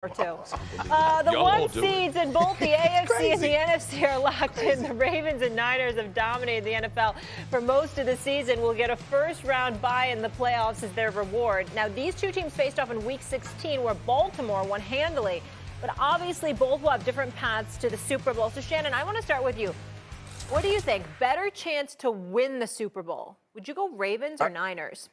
Or two. The one seeds in both the AFC and the NFC are locked in. The Ravens and Niners have dominated the NFL for most of the season. Will get a first-round bye in the playoffs as their reward. Now, these two teams faced off in Week 16, where Baltimore won handily. But obviously, both will have different paths to the Super Bowl. So, Shannon, I want to start with you. What do you think? Better chance to win the Super Bowl? Would you go Ravens or Niners?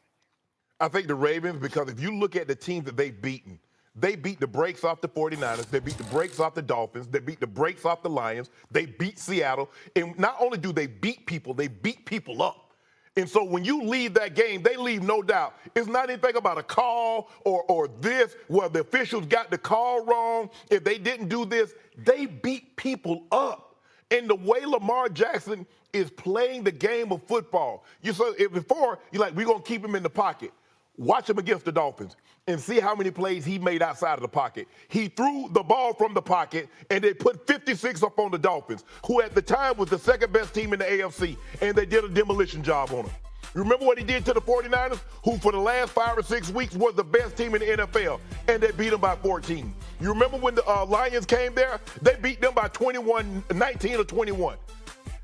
I think the Ravens, because if you look at the teams that they've beaten, they beat the brakes off the 49ers. They beat the brakes off the Dolphins. They beat the brakes off the Lions. They beat Seattle. And not only do they beat people up. And so when you leave that game, they leave no doubt. It's not anything about a call or this, where the officials got the call wrong. If they didn't do this, they beat people up. And the way Lamar Jackson is playing the game of football, you saw it before, you're like, we're going to keep him in the pocket. Watch him against the Dolphins and see how many plays he made outside of the pocket. He threw the ball from the pocket, and they put 56 up on the Dolphins, who at the time was the second best team in the AFC, and they did a demolition job on him. Remember what he did to the 49ers, who for the last 5 or 6 weeks was the best team in the NFL, and they beat them by 14. You remember when the Lions came there? They beat them by 19 or 21.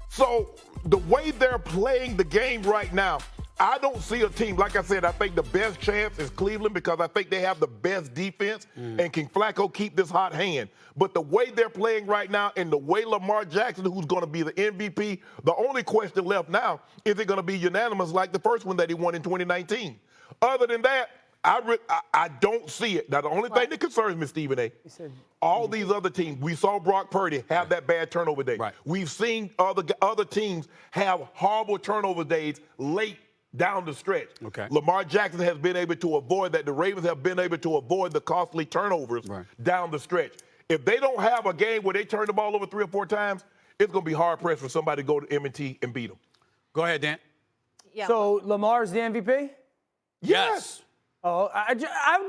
So the way they're playing the game right now, I don't see a team. Like I said, I think the best chance is Cleveland because I think they have the best defense. And can Flacco keep this hot hand? But the way they're playing right now and the way Lamar Jackson, who's going to be the MVP, the only question left now, is it going to be unanimous like the first one that he won in 2019? Other than that, I don't see it. Now, the only thing that concerns me, Stephen A., all these other teams, we saw Brock Purdy have that bad turnover day. We've seen other teams have horrible turnover days late down the stretch. Lamar Jackson has been able to avoid that. The Ravens have been able to avoid the costly turnovers down the stretch. If they don't have a game where they turn the ball over 3 or 4 times, it's going to be hard-pressed for somebody to go to M&T and beat them. Go ahead, Dan. Yeah. So Lamar's the MVP? Yes. Oh, I'm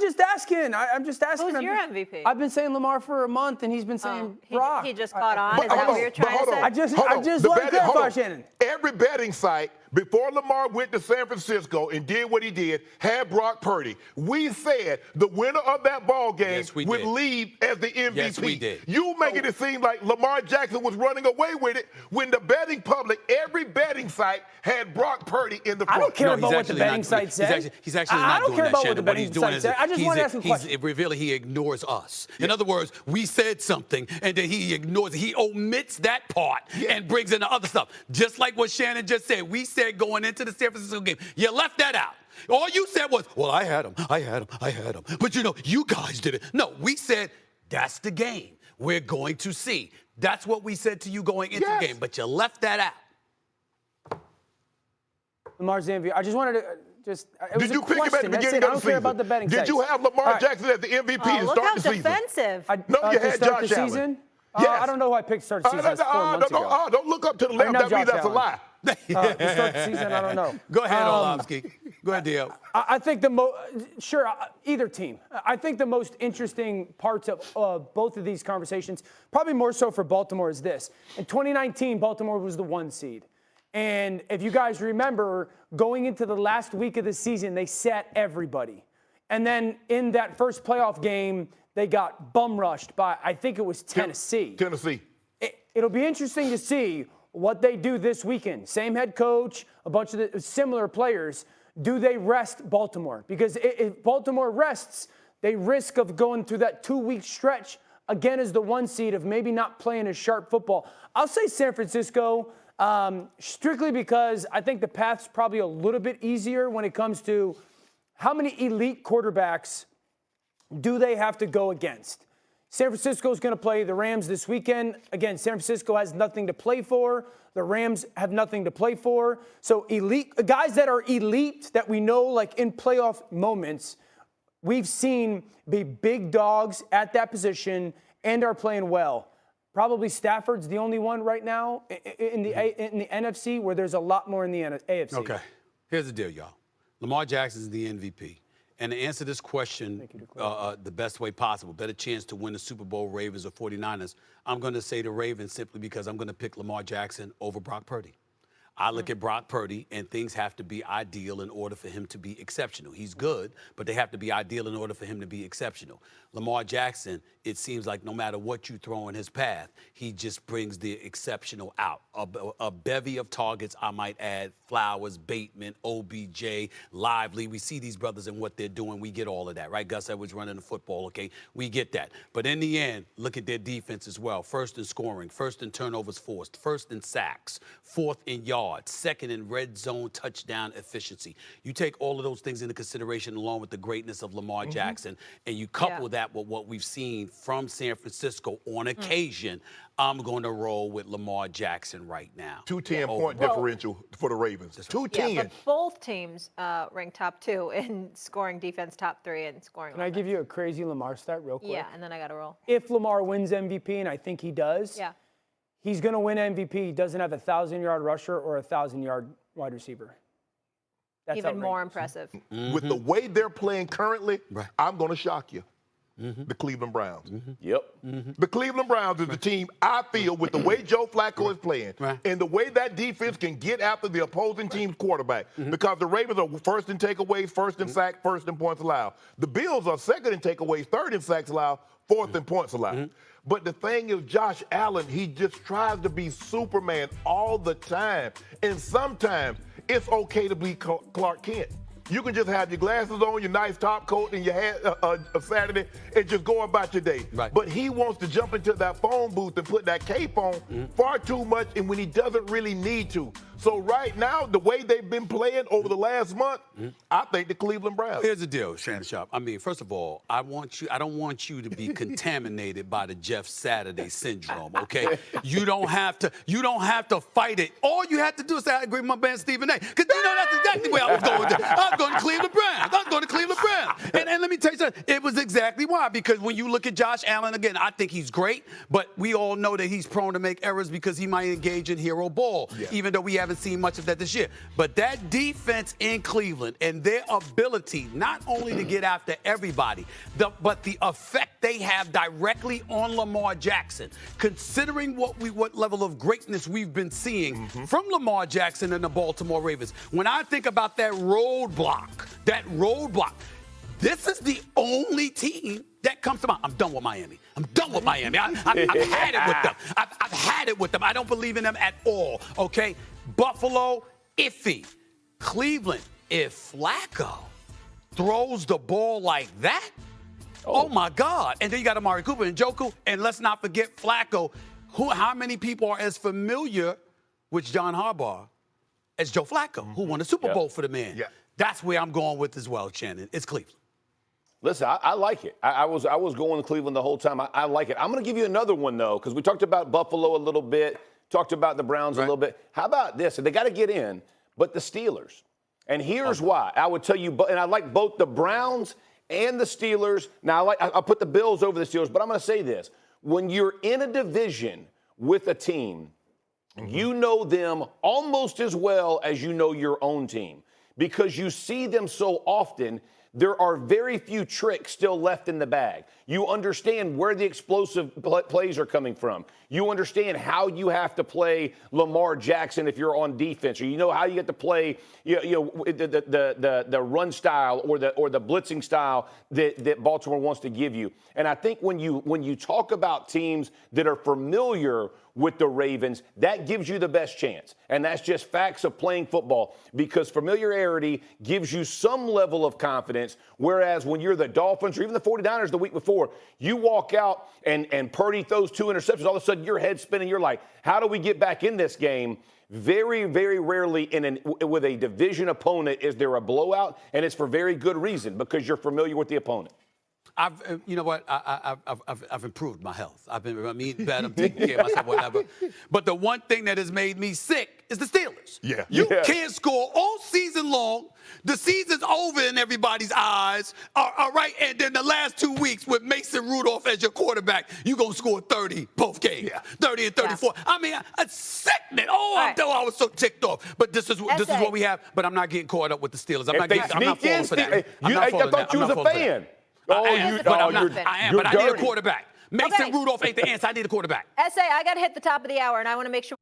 just asking. I'm just asking. Who's your MVP? I've been saying Lamar for a month, and he's been saying Brock. He just caught on. Is that what you're trying to say? I just want to clarify, Shannon. Every betting site, before Lamar went to San Francisco and did what he did, had Brock Purdy. We said the winner of that ball game would leave as the MVP. Yes, we did. You making it seem like Lamar Jackson was running away with it when the betting public, every betting site, had Brock Purdy in the front. I don't care about what the betting site said. He's actually not doing that, Shannon. What he's doing is I just want to ask him a question. Revealing he ignores us. In other words, we said something, and then he ignores it. He omits that part and brings in the other stuff. Just like what Shannon just said. We said going into the San Francisco game, you left that out. All you said was, well, I had him. But, you guys did it. No, we said, that's the game we're going to see. That's what we said to you going into the game, but you left that out. Lamar's the MVP. I just wanted to Did you pick him at the beginning of the season? I don't care about the betting sites. Did you have Lamar Jackson as the MVP and start the season? Look how defensive. No, you had Josh Allen. I don't know who I picked to start the season. That's 4 months ago. Don't look up to the left. That means that's a lie. To start the season, I don't know. Go ahead, Orlovsky. Go ahead, Dio. I think either team. I think the most interesting parts of both of these conversations, probably more so for Baltimore, is this. In 2019, Baltimore was the 1 seed. And if you guys remember, going into the last week of the season, they sat everybody. And then in that first playoff game, they got bum rushed by, I think it was Tennessee. It'll be interesting to see what they do this weekend. Same head coach, a bunch of the similar players. Do they rest Baltimore? Because if Baltimore rests, they risk of going through that 2-week stretch again as the 1 seed of maybe not playing as sharp football. I'll say San Francisco, strictly because I think the path's probably a little bit easier when it comes to how many elite quarterbacks do they have to go against. San Francisco is going to play the Rams this weekend. Again, San Francisco has nothing to play for. The Rams have nothing to play for. So elite guys that are elite that we know, like in playoff moments, we've seen be big dogs at that position and are playing well. Probably Stafford's the only one right now in the NFC where there's a lot more in the AFC. Okay. Here's the deal, y'all. Lamar Jackson is the MVP. And to answer this question the best way possible, better chance to win the Super Bowl, Ravens or 49ers, I'm going to say the Ravens simply because I'm going to pick Lamar Jackson over Brock Purdy. I look at Brock Purdy, and things have to be ideal in order for him to be exceptional. He's good, but they have to be ideal in order for him to be exceptional. Lamar Jackson, it seems like no matter what you throw in his path, he just brings the exceptional out. A bevy of targets, I might add, Flowers, Bateman, OBJ, Lively. We see these brothers and what they're doing. We get all of that, right? Gus Edwards running the football, okay? We get that. But in the end, look at their defense as well. First in scoring, first in turnovers forced, first in sacks, fourth in yards, second in red zone touchdown efficiency. You take all of those things into consideration along with the greatness of Lamar Jackson, and you couple that with what we've seen from San Francisco on occasion, I'm going to roll with Lamar Jackson right now. 210-point differential for the Ravens. 210. Yeah, but both teams rank top 2 in scoring defense, top 3 in scoring. Can I give you a crazy Lamar stat real quick? Yeah, and then I got to roll. If Lamar wins MVP, and I think he does, he's going to win MVP. He doesn't have a 1,000-yard rusher or a 1,000-yard wide receiver. That's even outrageous. more impressive. With the way they're playing currently, I'm going to shock you. The Cleveland Browns. The Cleveland Browns is the team, I feel, with the way Joe Flacco is playing and the way that defense can get after the opposing team's quarterback, because the Ravens are first in takeaways, first in sacks, first in points allowed. The Bills are second in takeaways, third in sacks allowed, fourth in points allowed. But the thing is, Josh Allen, he just tries to be Superman all the time. And sometimes it's okay to be Clark Kent. You can just have your glasses on, your nice top coat, and your hat a Saturday, and just go about your day. But he wants to jump into that phone booth and put that cape on far too much, and when he doesn't really need to. So right now, the way they've been playing over the last month, I think the Cleveland Browns. Here's the deal, Shannon Sharp. I mean, first of all, I don't want you to be contaminated by the Jeff Saturday syndrome, okay? You don't have to fight it. All you have to do is say, I agree with my man Stephen A. Because you know that's exactly where I was going with that. I was going to Cleveland Browns. I was going to Cleveland Browns. And let me tell you something. It was exactly why. Because when you look at Josh Allen, again, I think he's great, but we all know that he's prone to make errors because he might engage in hero ball, even though we haven't seen much of that this year. But that defense in Cleveland and their ability not only to get after everybody, but the effect they have directly on Lamar Jackson, considering what level of greatness we've been seeing from Lamar Jackson and the Baltimore Ravens. When I think about that roadblock, this is the only team that comes to mind. I'm done with Miami. I've had it with them. I've had it with them. I don't believe in them at all, okay? Buffalo, iffy. Cleveland, if Flacco throws the ball like that, oh my God. And then you got Amari Cooper and Njoku, and let's not forget Flacco. How many people are as familiar with John Harbaugh as Joe Flacco, who won a Super Bowl for the man? That's where I'm going with as well, Shannon. It's Cleveland. Listen, I like it. I was going to Cleveland the whole time. I like it. I'm going to give you another one, though, because we talked about Buffalo a little bit, talked about the Browns a little bit. How about this? They got to get in, but the Steelers. And here's why. I would tell you, and I like both the Browns and the Steelers. Now, I'll put the Bills over the Steelers, but I'm going to say this. When you're in a division with a team, you know them almost as well as you know your own team, because you see them so often. There are very few tricks still left in the bag. You understand where the explosive plays are coming from. You understand how you have to play Lamar Jackson if you're on defense, or you know how you get to play the run style or the blitzing style that Baltimore wants to give you. And I think when you talk about teams that are familiar with the Ravens, that gives you the best chance. And that's just facts of playing football, because familiarity gives you some level of confidence, whereas when you're the Dolphins or even the 49ers the week before, you walk out and Purdy throws 2 interceptions, all of a sudden your head's spinning. You're like, how do we get back in this game? Very, very rarely with a division opponent is there a blowout, and it's for very good reason, because you're familiar with the opponent. You know what? I've improved my health. I'm eating better. I'm taking care of myself, whatever. But the one thing that has made me sick is the Steelers. You can't score all season long. The season's over in everybody's eyes. All right, and then the last 2 weeks with Mason Rudolph as your quarterback, you're going to score 30 both games, 30 and 34. I mean, it's sickening. I was so ticked off. But this is what we have. But I'm not getting caught up with the Steelers. I'm not falling for that. I thought you was a fan. I am, but I need a quarterback. Mason Rudolph ain't the answer. I need a quarterback. SA, I got to hit the top of the hour, and I want to make sure.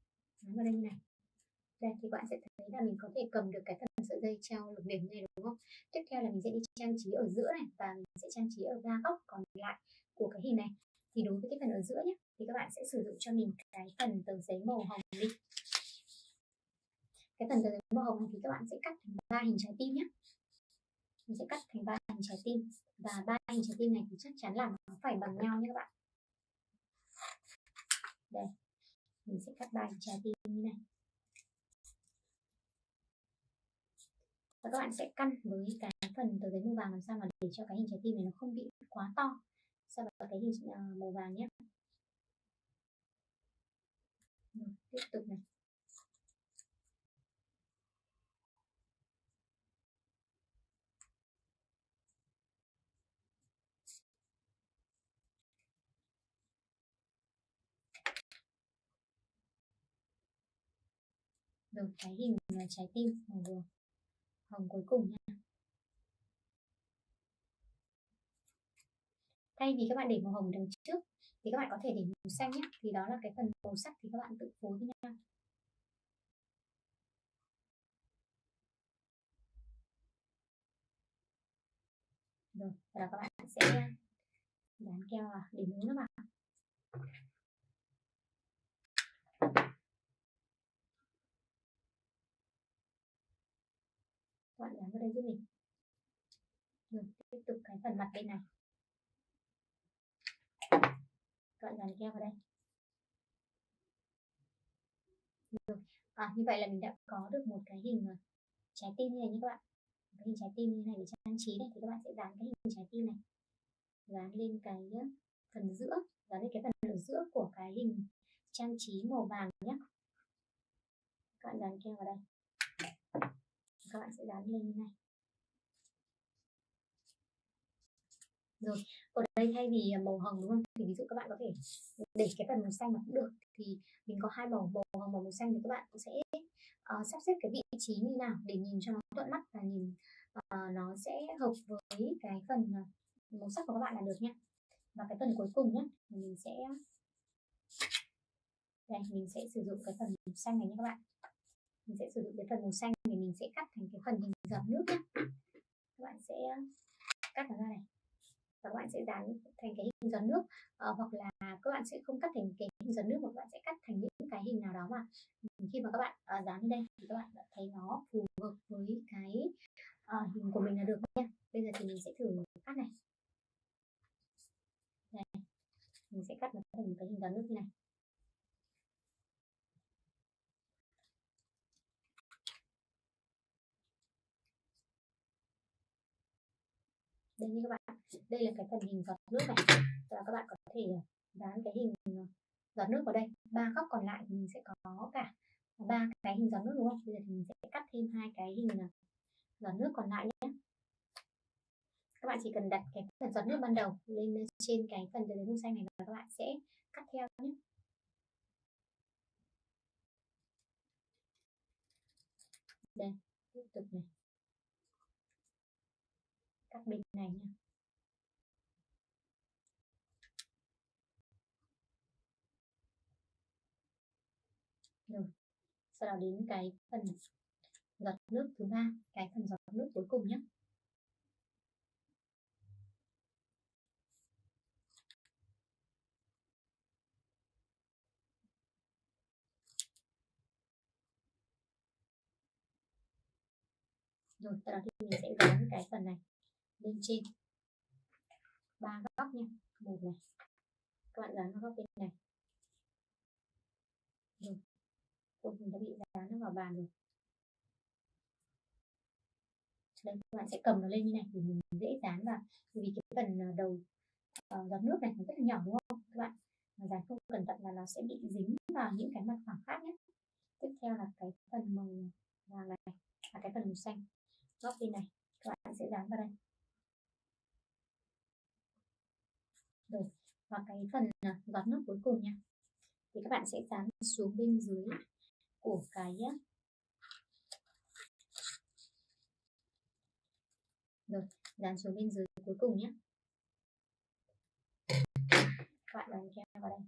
Đây thì các bạn sẽ thấy là mình có thể cầm được cái phần sợi dây treo lục điểm này đúng không? Tiếp theo là mình sẽ đi trang trí ở giữa này và mình sẽ trang trí ở ba góc còn lại của cái hình này. Thì đối với cái phần ở giữa nhé, thì các bạn sẽ sử dụng cho mình cái phần tờ giấy màu hồng đi. Cái phần tờ giấy màu hồng này thì các bạn sẽ cắt thành 3 hình trái tim nhé. Mình sẽ cắt thành 3 hình trái tim và 3 hình trái tim này thì chắc chắn là nó phải bằng nhau nhé các bạn. Đây, mình sẽ cắt 3 hình trái tim như này. Và các bạn sẽ căn với cái phần tờ giấy màu vàng làm sao mà để cho cái hình trái tim này nó không bị quá to so với cái hình màu vàng nhé. Rồi, tiếp tục này. Rồi cái hình trái tim màu hồng cuối cùng nha. Thay vì các bạn để màu hồng đằng trước thì các bạn có thể để màu xanh nhé. Thì đó là cái phần màu sắc thì các bạn tự phối với nhau. Rồi, và các bạn sẽ dán keo vào để nối nó vào. Các bạn dán vào đây giúp mình. Rồi, tiếp tục cái phần mặt bên này. Các bạn dán keo vào đây. Rồi, như vậy là mình đã có được một cái hình trái tim như này nha các bạn. Cái hình trái tim như này để trang trí này thì các bạn sẽ dán cái hình trái tim này, dán lên cái phần giữa, dán lên cái phần ở giữa của cái hình trang trí màu vàng nhé. Các bạn dán keo vào đây. Các bạn sẽ dán lên như này. Rồi, ở đây thay vì màu hồng đúng không? Thì ví dụ các bạn có thể để cái phần màu xanh mà cũng được. Thì mình có hai màu hồng và màu xanh thì các bạn cũng sẽ sắp xếp cái vị trí như nào để nhìn cho nó thuận mắt và nhìn nó sẽ hợp với cái phần màu sắc của các bạn là được nhé. Và cái phần cuối cùng nhé, mình sẽ đây, mình sẽ sử dụng cái phần màu xanh này nhé các bạn. Mình sẽ sử dụng cái phần màu xanh thì mình sẽ cắt thành cái phần hình giọt nước nhé. Các bạn sẽ cắt nó ra này. Và các bạn sẽ dán thành cái hình giọt nước, hoặc là các bạn sẽ không cắt thành cái hình giọt nước mà các bạn sẽ cắt thành những cái hình nào đó mà khi mà các bạn dán lên đây thì các bạn đã thấy nó phù hợp với cái hình của mình là được nha. Bây giờ thì mình sẽ thử cắt này. Đây, mình sẽ cắt nó thành cái hình giọt nước như này. Đây như các bạn, đây là cái phần hình giọt nước này. Và các bạn có thể dán cái hình giọt nước vào đây. Ba góc còn lại thì mình sẽ có cả ba cái hình giọt nước đúng không? Bây giờ thì mình sẽ cắt thêm hai cái hình giọt nước còn lại nhé. Các bạn chỉ cần đặt cái phần giọt nước ban đầu lên trên cái phần tờ giấy màu xanh này và các bạn sẽ cắt theo nhé. Đây, tiếp tục này. Cắt bên này nha. Rồi, sau đó đến cái phần giọt nước thứ ba, cái phần giọt nước cuối cùng nhé. Rồi, sau đó thì mình sẽ dán cái phần này lên trên ba góc nha. Một này, các bạn dán vào góc bên này. Rồi, mình đã bị dán nó vào bàn rồi. Đây, các bạn sẽ cầm nó lên như này thì mình dễ dán vào, vì cái phần đầu giọt nước này nó rất là nhỏ đúng không các bạn, mà dán không cẩn thận là nó sẽ bị dính vào những cái mặt phẳng khác nhé. Tiếp theo là cái phần màu vàng này và cái phần màu xanh góc bên này, các bạn sẽ dán vào đây. Rồi, và cái phần giọt nước cuối cùng nha, thì các bạn sẽ dán xuống bên dưới của cái rồi, dán xuống bên dưới cuối cùng nhé. Các bạn dán keo vào đây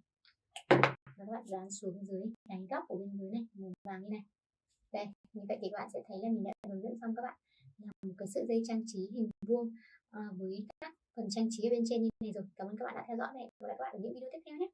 và các bạn dán xuống dưới cái góc của bên dưới này màu vàng như này. Đây, như vậy thì các bạn sẽ thấy là mình đã hướng dẫn xong các bạn là một cái sợi dây trang trí hình vuông với các phần trang trí ở bên trên như này rồi. Cảm ơn các bạn đã theo dõi này. Hẹn gặp lại các bạn ở những video tiếp theo nhé.